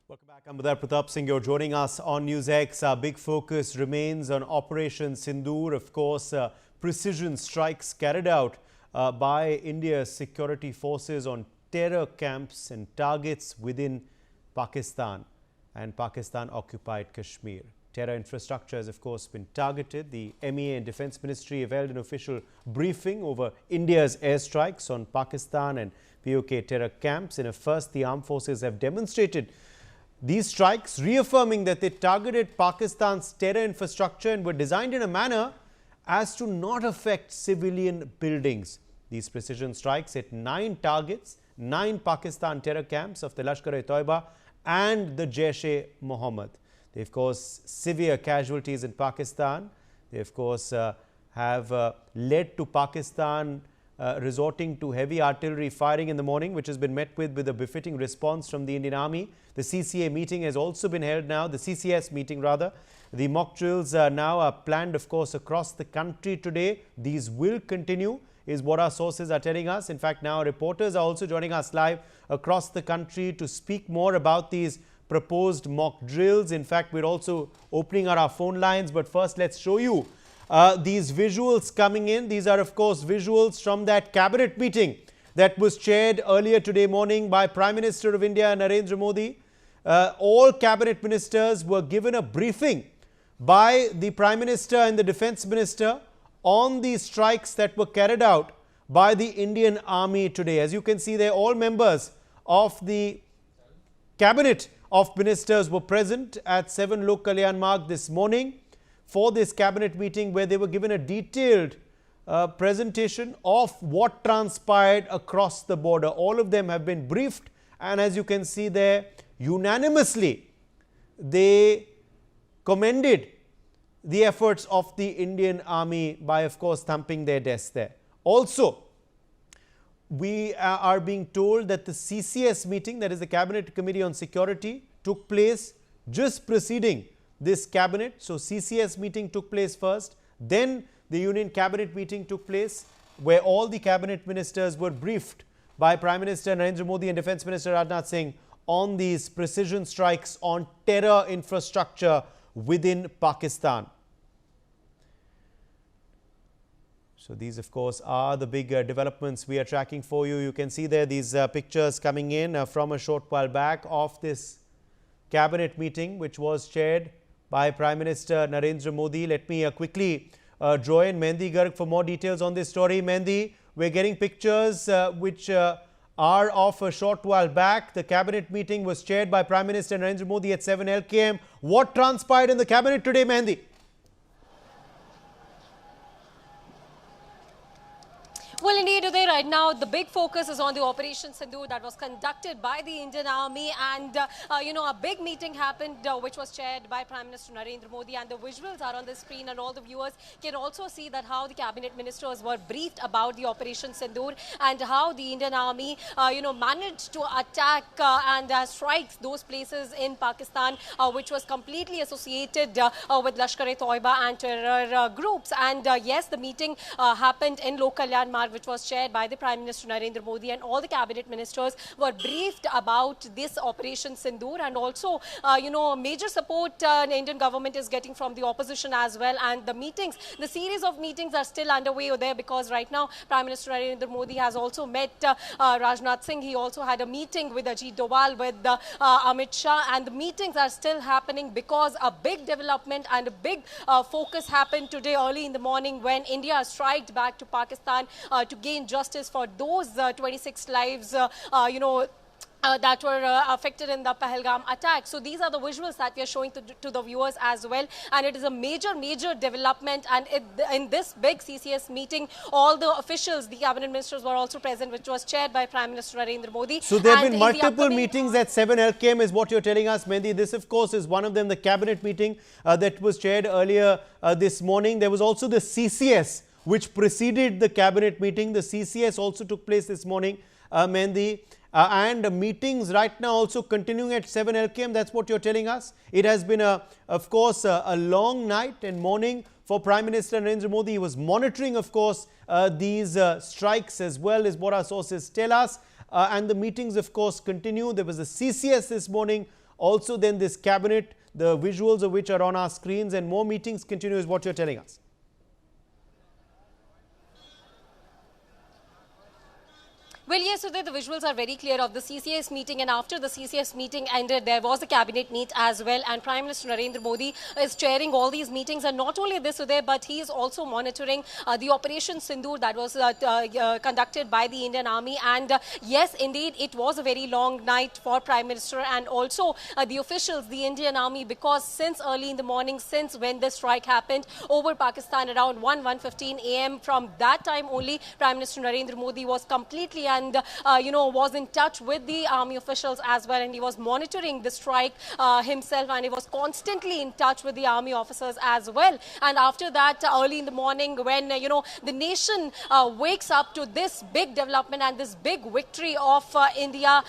Welcome back. I'm Badar Pratap Singh. You're joining us on NewsX. Our big focus remains on Operation Sindoor. Of course, precision strikes carried out by India's security forces on terror camps and targets within Pakistan and Pakistan-occupied Kashmir. Terror infrastructure has, of course, been targeted. The MEA and Defence Ministry have held an official briefing over India's airstrikes on Pakistan and POK terror camps. In a first, the armed forces have demonstrated these strikes, reaffirming that they targeted Pakistan's terror infrastructure and were designed in a manner as to not affect civilian buildings. These precision strikes hit 9 targets, 9 Pakistan terror camps of the Lashkar-e-Toiba and the Jaish-e-Mohammed. They, of course, severe casualties in Pakistan. They, of course, have led to Pakistan resorting to heavy artillery firing in the morning, which has been met with a befitting response from the Indian Army. The CCA meeting has also been held now, the CCS meeting rather. The mock drills now are planned, of course, across the country today. These will continue, is what our sources are telling us. In fact, now reporters are also joining us live across the country to speak more about these proposed mock drills. In fact, we're also opening our phone lines, but first let's show you these visuals coming in. These are, of course, visuals from that cabinet meeting that was chaired earlier today morning by Prime Minister of India, Narendra Modi. All cabinet ministers were given a briefing by the Prime Minister and the Defence Minister on the strikes that were carried out by the Indian Army today. As you can see there, all members of the cabinet of ministers were present at 7 Lok Kalyan Marg this morning for this cabinet meeting, where they were given a detailed presentation of what transpired across the border. All of them have been briefed, and as you can see there, unanimously they commended the efforts of the Indian Army by, of course, thumping their desks there. Also, we are being told that the CCS meeting, that is the Cabinet Committee on Security, took place just preceding this cabinet. So CCS meeting took place first, then the Union Cabinet meeting took place, where all the cabinet ministers were briefed by Prime Minister Narendra Modi and Defence Minister Rajnath Singh on these precision strikes on terror infrastructure within Pakistan. So these, of course, are the big developments we are tracking for you. You can see there these pictures coming in from a short while back of this cabinet meeting, which was chaired by Prime Minister Narendra Modi. Let me quickly draw in Mehndi Garg for more details on this story. Mehndi, we're getting pictures which are of a short while back. The cabinet meeting was chaired by Prime Minister Narendra Modi at 7 LKM. What transpired in the cabinet today, Mehndi? Well, indeed, Uday, right now the big focus is on the Operation Sindoor that was conducted by the Indian Army, and a big meeting happened which was chaired by Prime Minister Narendra Modi, and the visuals are on the screen, and all the viewers can also see that how the cabinet ministers were briefed about the Operation Sindoor and how the Indian Army managed to attack and strike those places in Pakistan which was completely associated with Lashkar-e-Toiba and terror groups. And yes, the meeting happened in Lok Kalyan Marg, which was chaired by the Prime Minister Narendra Modi, and all the cabinet ministers were briefed about this Operation Sindoor, and also, major support the Indian government is getting from the opposition as well. And the meetings, the series of meetings are still underway there, because right now Prime Minister Narendra Modi has also met Rajnath Singh. He also had a meeting with Ajit Doval, with Amit Shah, and the meetings are still happening because a big development and a big focus happened today early in the morning when India striked back to Pakistan to gain justice for those 26 lives, that were affected in the Pahalgam attack. So these are the visuals that we are showing to the viewers as well. And it is a major development. And in this big CCS meeting, all the officials, the cabinet ministers were also present, which was chaired by Prime Minister Narendra Modi. So there have been multiple meetings at 7 LKM is what you're telling us, Mehndi. This, of course, is one of them, the cabinet meeting that was chaired earlier this morning. There was also the CCS, which preceded the cabinet meeting. The CCS also took place this morning, Mehndi. And meetings right now also continuing at 7 LKM. That's what you're telling us. It has been, of course, a long night and morning for Prime Minister Narendra Modi. He was monitoring, of course, these strikes as well, is what our sources tell us. And the meetings, of course, continue. There was a CCS this morning also then this cabinet, the visuals of which are on our screens, and more meetings continue is what you're telling us. Well, yes, so the visuals are very clear of the CCS meeting, and after the CCS meeting ended, there was a cabinet meet as well, and Prime Minister Narendra Modi is chairing all these meetings. And not only this, Uday, but he is also monitoring the Operation Sindoor that was conducted by the Indian Army. And yes, indeed, it was a very long night for Prime Minister and also the officials, the Indian Army, because since early in the morning, since when the strike happened over Pakistan around 1:15 a.m., from that time only, Prime Minister Narendra Modi was completely and was in touch with the army officials as well, and he was monitoring the strike himself, and he was constantly in touch with the army officers as well. And after that, early in the morning, when the nation wakes up to this big development and this big victory of India,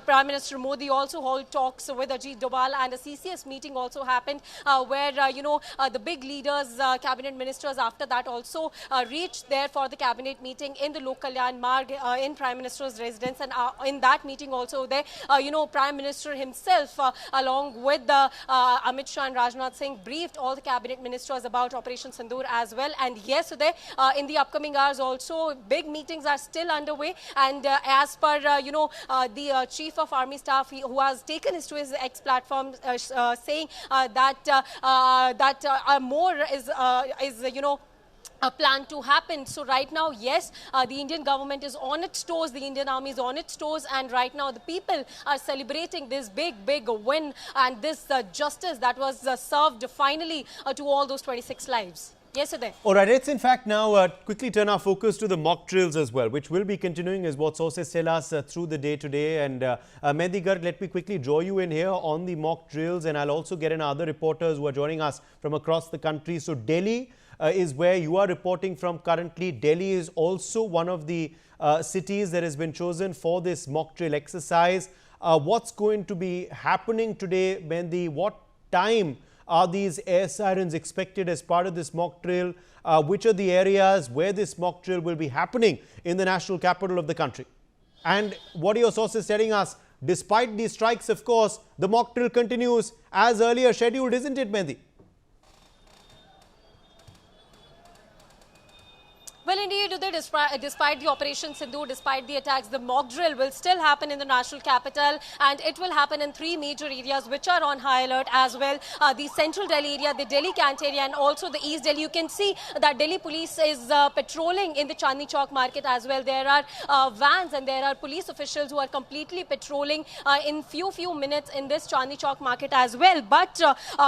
Prime Minister Modi also held talks with Ajit Doval, and a CCS meeting also happened where the big leaders, cabinet ministers, after that also reached there for the cabinet meeting in the Lok Kalyan Marg in Prime Minister's residence. And in that meeting also there, Prime Minister himself along with Amit Shah and Rajnath Singh briefed all the cabinet ministers about Operation Sindoor as well. And yes, so in the upcoming hours also, big meetings are still underway. And as per the Chief of Army Staff, who has taken to his X platform, saying that more is a plan to happen. So right now, yes, the Indian government is on its toes, the Indian army is on its toes, and right now the people are celebrating this big win and this justice that was served finally to all those 26 lives. Yes, Uday. All right, let's in fact now quickly turn our focus to the mock drills as well, which will be continuing as what sources tell us through the day today. And Mehdi Garg, let me quickly draw you in here on the mock drills, and I'll also get in other reporters who are joining us from across the country. So Delhi is where you are reporting from currently. Delhi is also one of the cities that has been chosen for this mock drill exercise. What's going to be happening today, Mehdi? What time are these air sirens expected as part of this mock drill? Which are the areas where this mock drill will be happening in the national capital of the country? And what are your sources telling us? Despite these strikes, of course, the mock drill continues as earlier scheduled, isn't it, Mehdi? Well, indeed, despite the Operation Sindoor, despite the attacks, the mock drill will still happen in the national capital, and it will happen in 3 major areas which are on high alert as well. The central Delhi area, the Delhi Cant area, and also the East Delhi. You can see that Delhi police is patrolling in the Chandni Chowk market as well. There are vans and there are police officials who are completely patrolling in few minutes in this Chandni Chowk market as well. But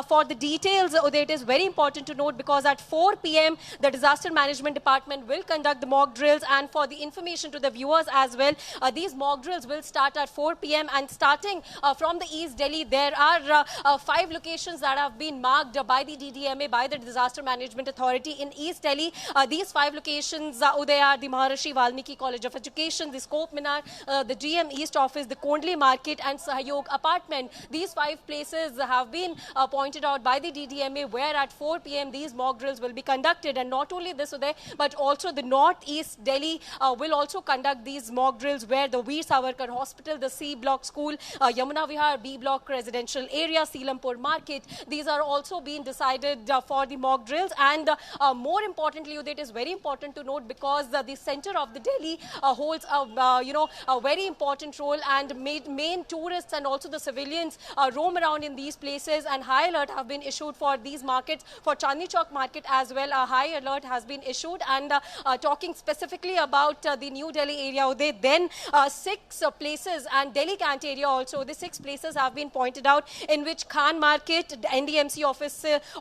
for the details, it is very important to note, because at 4 p.m. the Disaster Management Department will conduct the mock drills. And for the information to the viewers as well, these mock drills will start at 4 p.m. and starting from the East Delhi, there are 5 locations that have been marked by the DDMA, by the Disaster Management Authority in East Delhi. These 5 locations, they are the Maharishi Valmiki College of Education, the Scope Minar, the GM East Office, the Kondli Market and Sahyog Apartment. These 5 places have been pointed out by the DDMA, where at 4 p.m. these mock drills will be conducted. And not only this, but also the Northeast Delhi will also conduct these mock drills, where the Veer Savarkar Hospital, the C Block School, Yamuna Vihar, B Block Residential Area, Seelampur Market, these are also being decided for the mock drills. And more importantly, it is very important to note, because the center of the Delhi holds a very important role, and main tourists and also the civilians roam around in these places, and high alert have been issued for these markets. For Chandni Chowk market as well, a high alert has been issued. And talking specifically about the New Delhi area, then 6 places, and Delhi Cant area also, the 6 places have been pointed out, in which Khan Market, NDMC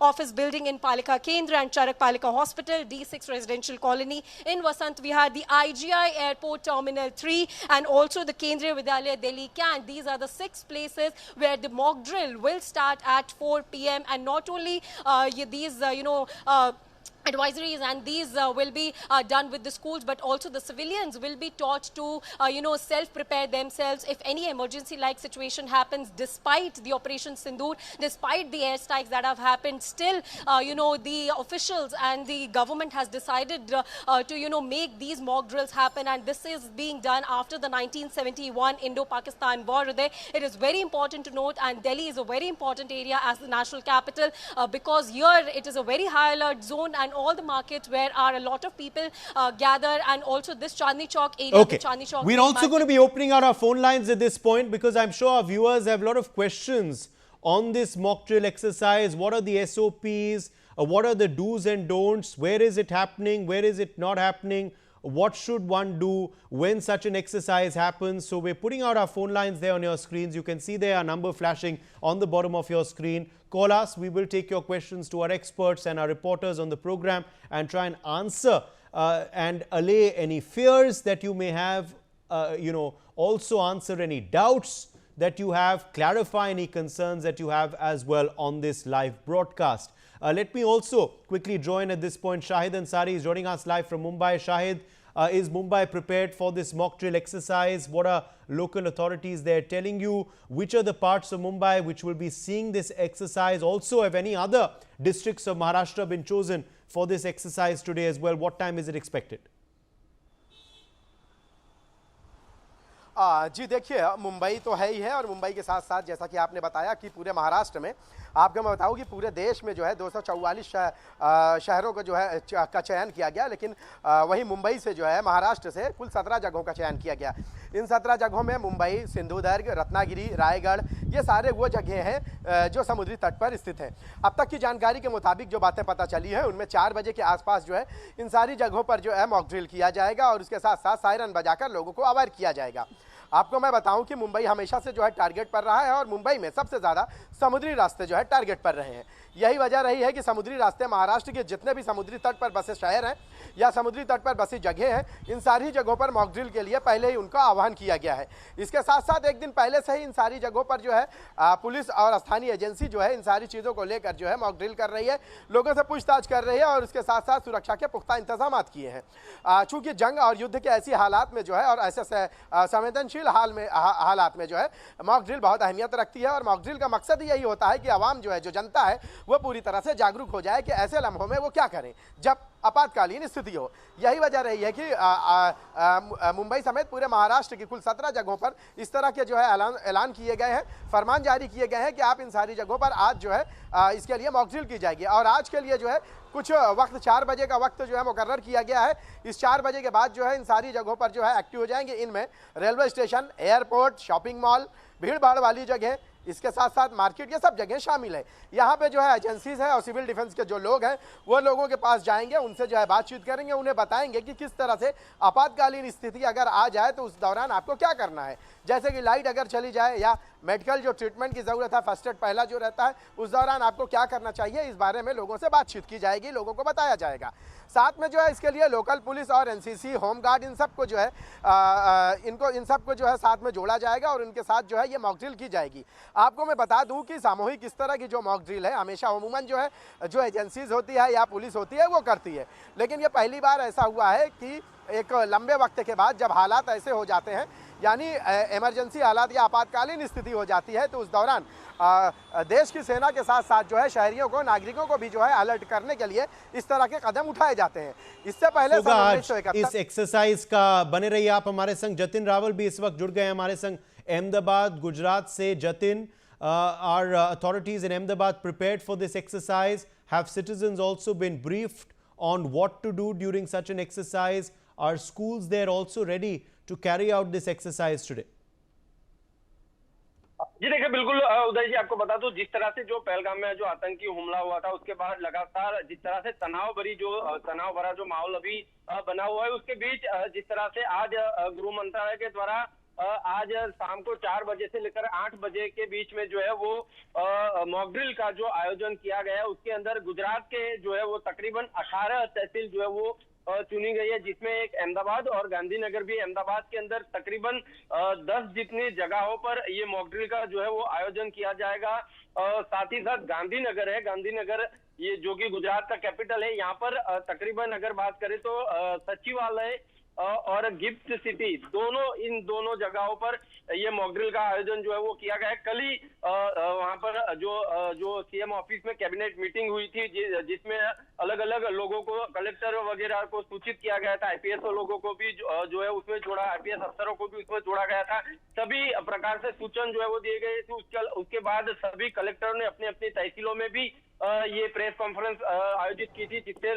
office building in Palika Kendra and Charak Palika Hospital, D6 Residential Colony in Vasant Vihar, the IGI Airport Terminal 3, and also the Kendriya Vidyalaya Delhi Cant. These are the 6 places where the mock drill will start at 4 p.m. And not only these, advisories, and these will be done with the schools, but also the civilians will be taught to self-prepare themselves if any emergency like situation happens. Despite the Operation Sindoor, despite the airstrikes that have happened, still the officials and the government has decided to make these mock drills happen, and this is being done after the 1971 Indo-Pakistan war. It is very important to note, and Delhi is a very important area as the national capital because here it is a very high alert zone, and all the markets where are a lot of people gather, and also this Chandni Chowk area. Okay. The Chandni Chowk We're also going to be opening out our phone lines at this point because I'm sure our viewers have a lot of questions on this mock drill exercise. What are the SOPs? What are the do's and don'ts? Where is it happening? Where is it not happening? What should one do when such an exercise happens? So we're putting out our phone lines there on your screens. You can see there our number flashing on the bottom of your screen. Call us. We will take your questions to our experts and our reporters on the program and try and answer and allay any fears that you may have, also answer any doubts that you have, clarify any concerns that you have as well on this live broadcast. Let me also quickly join at this point. Shahid Ansari is joining us live from Mumbai. Shahid, is Mumbai prepared for this mock drill exercise? What are local authorities there telling you? Which are the parts of Mumbai which will be seeing this exercise? Also, have any other districts of Maharashtra been chosen for this exercise today as well? What time is it expected? जी देखिए, मुंबई तो है ही है, और मुंबई के साथ साथ जैसा कि आपने बताया कि पूरे महाराष्ट्र में, आपको मैं बताऊं कि पूरे देश में जो है 244 शहरों को जो है का चयन किया गया, लेकिन वहीं मुंबई से जो है महाराष्ट्र से कुल 17 जगहों का चयन किया गया। इन 17 जगहों में मुंबई, सिंधुदुर्ग, रत्नागिरी, रायगढ़, ये सारे वो जगह हैं जो समुद्री तट पर स्थित हैं। अब तक की जानकारी के मुताबिक जो बातें पता चली हैं उनमें 4 बजे के आसपास जो है इन सारी जगहों पर जो है मॉक ड्रिल किया जाएगा, और उसके साथ साथ सायरन बजाकर लोगों को अवेयर किया जाएगा। आपको मैं बताऊं कि मुंबई हमेशा से जो है टारगेट पर रहा है, और मुंबई में सबसे ज़्यादा समुद्री रास्ते जो है टारगेट पर रहे हैं। यही वजह रही है कि समुद्री रास्ते महाराष्ट्र के जितने भी समुद्री तट पर बसे शहर हैं या समुद्री तट पर बसी जगह हैं, इन सारी जगहों पर मॉक ड्रिल के लिए पहले ही उनका आह्वान किया गया है। इसके साथ साथ एक दिन पहले से ही इन सारी जगहों पर जो है पुलिस और स्थानीय एजेंसी जो है इन सारी चीज़ों को लेकर जो है मॉक ड्रिल कर रही है, लोगों से पूछताछ कर रही है, और उसके साथ साथ सुरक्षा के पुख्ता इंतजाम किए हैं। चूँकि जंग और युद्ध के ऐसी हालात में जो है और ऐसे संवेदनशील हालात में जो है मॉक ड्रिल बहुत अहमियत रखती है, और मॉक ड्रिल का मकसद यही होता है कि आवाम जो है, जो जनता है, वो पूरी तरह से जागरूक हो जाए कि ऐसे लम्हों में वो क्या करें जब आपातकालीन स्थिति हो। यही वजह रही है कि मुंबई समेत पूरे महाराष्ट्र की कुल 17 जगहों पर इस तरह के जो है ऐलान किए गए हैं, फरमान जारी किए गए हैं कि आप इन सारी जगहों पर आज जो है इसके लिए मॉक ड्रिल की जाएगी। और आज के लिए जो है कुछ वक्त 4 बजे का वक्त जो है मुकर्रर किया गया है। इस 4 बजे के बाद जो है इन सारी जगहों पर जो है एक्टिव हो जाएंगे। इनमें railway station, airport, shopping mall, भीड़ भाड़ वाली जगह, इसके साथ साथ मार्केट, ये सब जगह शामिल है। यहाँ पे जो है एजेंसीज है और सिविल डिफेंस के जो लोग हैं वो लोगों के पास जाएंगे, उनसे जो है बातचीत करेंगे, उन्हें बताएंगे कि किस तरह से आपातकालीन स्थिति अगर आ जाए तो उस दौरान आपको क्या करना है। जैसे कि लाइट अगर चली जाए या मेडिकल जो ट्रीटमेंट की ज़रूरत है, फर्स्ट एड पहला जो रहता है, उस दौरान आपको क्या करना चाहिए, इस बारे में लोगों से बातचीत की जाएगी, लोगों को बताया जाएगा। साथ में जो है इसके लिए लोकल पुलिस और एनसीसी, होमगार्ड, इन सबको जो है इन सबको जो है साथ में जोड़ा जाएगा, और उनके साथ जो है ये मॉक ड्रिल की जाएगी। आपको मैं बता दूं कि सामूहिक इस तरह की जो मॉक ड्रिल है हमेशा अमूमन जो है जो एजेंसीज होती है या पुलिस होती है वो करती है, लेकिन ये पहली बार ऐसा हुआ है कि एक लंबे वक्त के बाद जब हालात ऐसे हो जाते हैं, यानी इमरजेंसी हालात या आपातकालीन स्थिति हो जाती है, तो उस दौरान देश की सेना के साथ साथ जो है शहरियों को, नागरिकों को भी जो है अलर्ट करने के लिए इस तरह के कदम उठाए जाते हैं। इससे पहले इस एक्सरसाइज का बने रहिए आप हमारे संग। जतिन रावल भी इस वक्त जुड़ गए हमारे संग अहमदाबाद, गुजरात से। Jatin, are authorities in Ahmedabad prepared for this exercise? Have citizens also been briefed on what to do during such an exercise? Are schools there also ready to carry out this exercise today? जी देखिए, बिल्कुल उदय जी, आपको बता दूं जिस तरह से जो पहलगाम में जो आतंकी हमला हुआ था उसके बाद लगातार जिस तरह से तनाव भरा जो माहौल अभी बना हुआ है, उसके बीच जिस तरह से आज गृह मंत्रालय के द्वारा आज शाम को 4 बजे से लेकर 8 बजे के बीच में जो है वो मॉक ड्रिल का जो आयोजन किया गया है, उसके अंदर गुजरात के जो है वो तकरीबन 18 तहसील जो है वो चुनी गई है, जिसमें एक अहमदाबाद और गांधीनगर भी। अहमदाबाद के अंदर तकरीबन 10 जितनी जगहों पर ये मॉक ड्रिल का जो है वो आयोजन किया जाएगा। साथ ही साथ गांधीनगर है, गांधीनगर ये जो कि गुजरात का कैपिटल है, यहाँ पर तकरीबन अगर बात करें तो सचिवालय और गिफ्ट सिटी इन दोनों जगहों पर ये मॉक ड्रिल का आयोजन जो है वो किया गया है। कल ही वहां पर जो सीएम ऑफिस में कैबिनेट मीटिंग हुई थी, जिसमें अलग अलग लोगों को, कलेक्टर वगैरह को सूचित किया गया था, आईपीएस लोगों को भी जो है उसमें जोड़ा, आईपीएस अफसरों को भी उसमें जोड़ा गया था। सभी प्रकार से सूचन जो है वो दिए गए थे। उसके बाद सभी कलेक्टरों ने अपनी अपनी तहसीलों में भी ये प्रेस कॉन्फ्रेंस आयोजित की थी, जिससे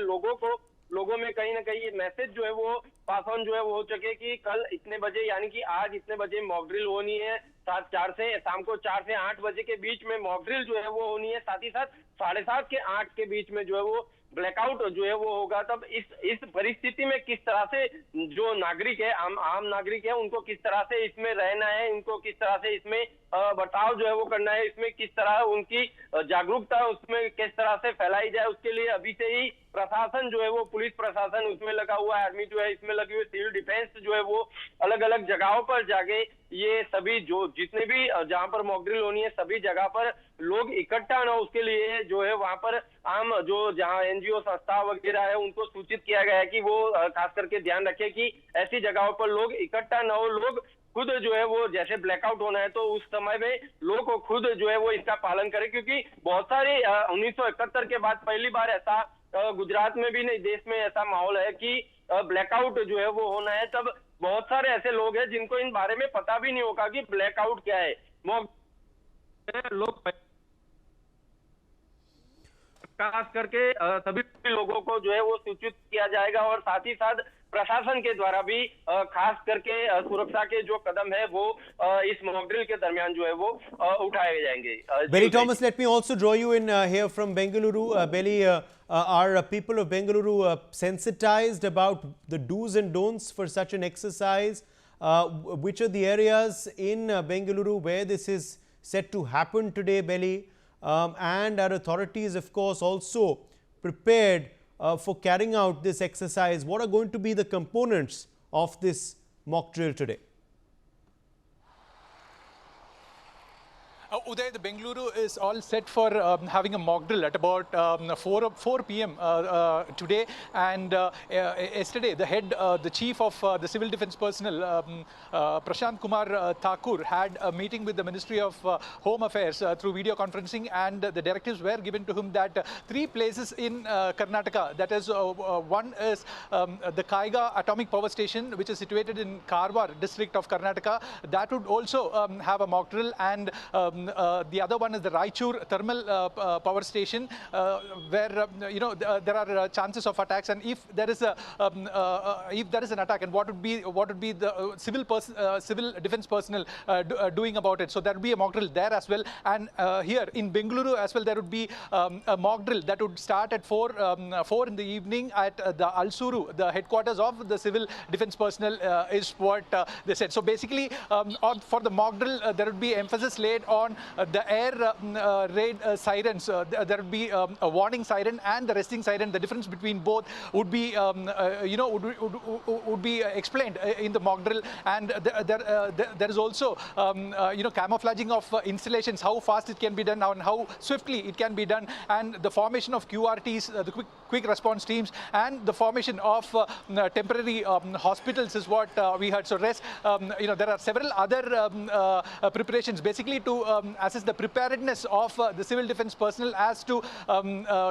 लोगों में कहीं ना कहीं ये मैसेज जो है वो पास ऑन जो है वो हो सके कि कल इतने बजे, यानी कि आज इतने बजे मॉक ड्रिल होनी है। शाम को 4 से 8 बजे के बीच में मॉक ड्रिल जो है वो होनी है। साथ ही साथ 7:30 के 8 के बीच में जो है वो ब्लैकआउट जो है वो होगा। तब इस परिस्थिति में किस तरह से जो नागरिक है, आम नागरिक है, उनको किस तरह से इसमें रहना है, उनको किस तरह से इसमें बर्ताव जो है वो करना है, इसमें किस तरह उनकी जागरूकता उसमें किस तरह से फैलाई जाए, उसके लिए अभी से ही प्रशासन जो है वो, पुलिस प्रशासन उसमें लगा हुआ है, आर्मी जो है इसमें लगी हुई, सिविल डिफेंस जो है वो अलग अलग जगहों पर जाके ये सभी जो जितने भी जहां पर मॉक ड्रिल होनी है सभी जगह पर लोग इकट्ठा ना, उसके लिए जो है वहां पर आम जो जहां एनजीओ संस्था वगैरह है उनको सूचित किया गया है कि वो खास करके ध्यान रखे कि ऐसी जगहों पर लोग इकट्ठा ना हो। लोग खुद जो है वो, जैसे ब्लैकआउट होना है तो उस समय में लोग खुद जो है वो इसका पालन करें, क्योंकि बहुत सारे 1971 के बाद पहली बार ऐसा गुजरात में भी नहीं, देश में ऐसा माहौल है कि ब्लैकआउट जो है वो होना है। तब बहुत सारे ऐसे लोग हैं जिनको इन बारे में पता भी नहीं होगा कि ब्लैकआउट क्या है। लोग खास करके सभी लोगों को जो है वो सूचित किया जाएगा, और साथ ही साथ प्रशासन के द्वारा भी खास करके सुरक्षा के जो कदम है वो इस मॉक ड्रिल के दरमियान जो है वो उठाए जाएंगे। Belly Thomas, let me also draw you in here from Bengaluru. Belly, are people of Bengaluru sensitized about the do's and don'ts for such an exercise? Which are the areas in Bengaluru where this is set to happen today, Belly? And our authorities, of course, also prepared for carrying out this exercise. What are going to be the components of this mock drill today? Uday, the Bengaluru is all set for having a mock drill at about 4 p.m. Today. And yesterday, the chief of the civil defense personnel, Prashant Kumar Thakur, had a meeting with the Ministry of Home Affairs through video conferencing, and the directives were given to him that 3 places in Karnataka, that is, one is the Kaiga Atomic Power Station, which is situated in Karwar district of Karnataka, that would also have a mock drill, and the other one is the Raichur thermal power station, where there are chances of attacks, and if there is an attack, and what would be the civil defense personnel doing about it. So there would be a mock drill there as well, and here in Bengaluru as well there would be a mock drill that would start at 4 in the evening at the Alsuru, the headquarters of the civil defense personnel, is what they said. So basically, for the mock drill, there would be emphasis laid on the air raid sirens. There would be a warning siren and the resting siren. The difference between both would be would be explained in the mock drill, and there is also camouflaging of installations, how fast it can be done and how swiftly it can be done, and the formation of QRTs, the quick response teams, and the formation of temporary hospitals is what we heard. So there are several other preparations basically to assess the preparedness of the civil defense personnel as to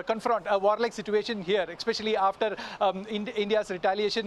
confront a warlike situation here, especially after India's retaliation